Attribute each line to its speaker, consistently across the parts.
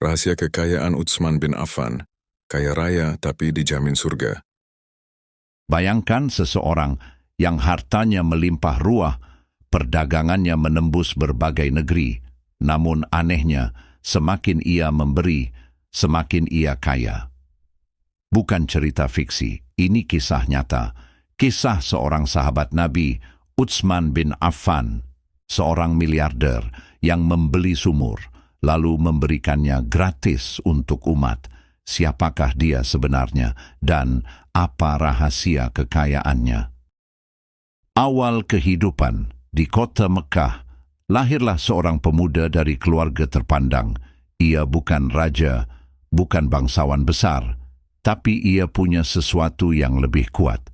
Speaker 1: Rahasia kekayaan Utsman bin Affan, kaya raya tapi dijamin surga.
Speaker 2: Bayangkan seseorang yang hartanya melimpah ruah, perdagangannya menembus berbagai negeri, namun anehnya, semakin ia memberi, semakin ia kaya. Bukan cerita fiksi, ini kisah nyata. Kisah seorang sahabat Nabi, Utsman bin Affan, seorang miliarder yang membeli sumur, lalu memberikannya gratis untuk umat. Siapakah dia sebenarnya dan apa rahasia kekayaannya? Awal kehidupan di kota Mekah, lahirlah seorang pemuda dari keluarga terpandang. Ia bukan raja, bukan bangsawan besar, tapi ia punya sesuatu yang lebih kuat.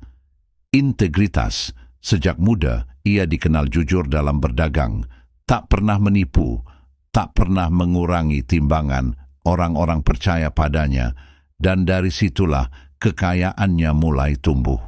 Speaker 2: Integritas. Sejak muda, ia dikenal jujur dalam berdagang, tak pernah menipu, tak pernah mengurangi timbangan. Orang-orang percaya padanya, dan dari situlah kekayaannya mulai tumbuh.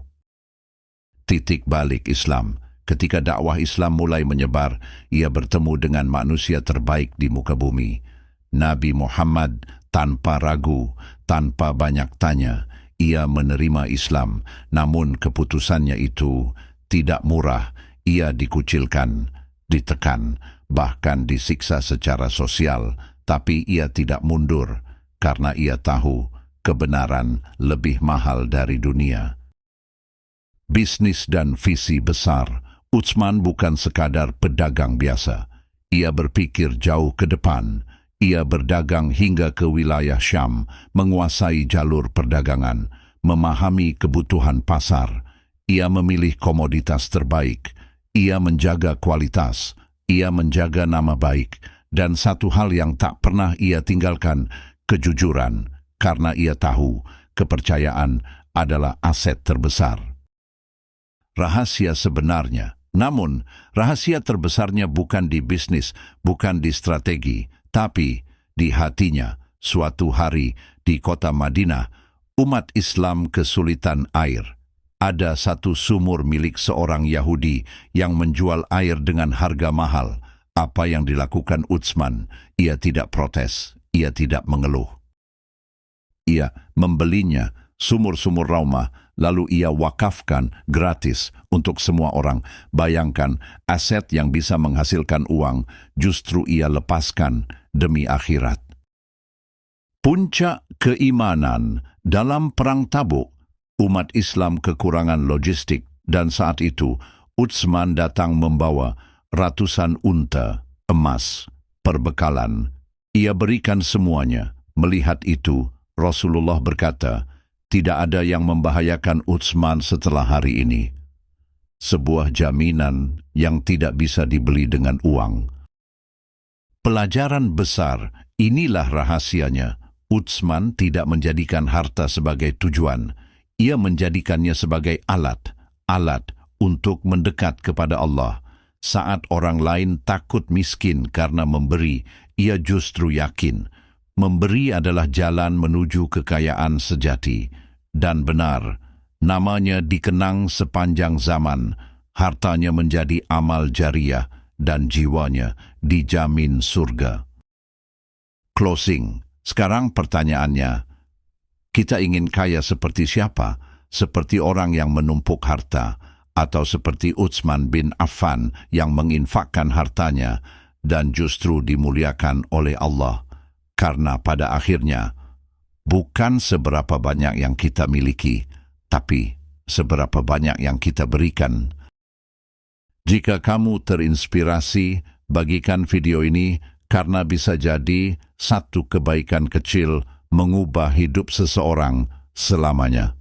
Speaker 2: Titik balik Islam. Ketika dakwah Islam mulai menyebar, ia bertemu dengan manusia terbaik di muka bumi. Nabi Muhammad tanpa ragu, tanpa banyak tanya, ia menerima Islam. Namun keputusannya itu tidak murah. Ia dikucilkan, ditekan, bahkan disiksa secara sosial. Tapi ia tidak mundur karena ia tahu kebenaran lebih mahal dari dunia. Bisnis dan visi besar. Utsman bukan sekadar pedagang biasa. Ia berpikir jauh ke depan. Ia berdagang hingga ke wilayah Syam, menguasai jalur perdagangan, memahami kebutuhan pasar. Ia memilih komoditas terbaik. Ia menjaga kualitas. Ia menjaga nama baik. Dan satu hal yang tak pernah ia tinggalkan, kejujuran, karena ia tahu kepercayaan adalah aset terbesar. Rahasia sebenarnya, namun rahasia terbesarnya bukan di bisnis, bukan di strategi, tapi di hatinya. Suatu hari di kota Madinah, umat Islam kesulitan air. Ada satu sumur milik seorang Yahudi yang menjual air dengan harga mahal. Apa yang dilakukan Utsman? Ia tidak protes, ia tidak mengeluh. Ia membelinya, sumur-sumur Raumah, lalu ia wakafkan gratis untuk semua orang. Bayangkan, aset yang bisa menghasilkan uang, justru ia lepaskan demi akhirat. Puncak keimanan. Dalam Perang Tabuk, umat Islam kekurangan logistik, dan saat itu Utsman datang membawa ratusan unta, emas, perbekalan. Ia berikan semuanya. Melihat itu, Rasulullah berkata, tidak ada yang membahayakan Utsman setelah hari ini. Sebuah jaminan yang tidak bisa dibeli dengan uang. Pelajaran besar, inilah rahasianya. Utsman tidak menjadikan harta sebagai tujuan. Ia menjadikannya sebagai alat untuk mendekat kepada Allah. Saat orang lain takut miskin karena memberi, ia justru yakin memberi adalah jalan menuju kekayaan sejati. Dan benar, namanya dikenang sepanjang zaman, hartanya menjadi amal jariah, dan jiwanya dijamin surga. Closing. Sekarang pertanyaannya, kita ingin kaya seperti siapa? Seperti orang yang menumpuk harta, atau seperti Utsman bin Affan yang menginfakkan hartanya dan justru dimuliakan oleh Allah? Karena pada akhirnya, bukan seberapa banyak yang kita miliki, tapi seberapa banyak yang kita berikan. Jika kamu terinspirasi, bagikan video ini karena bisa jadi satu kebaikan kecil mengubah hidup seseorang selamanya.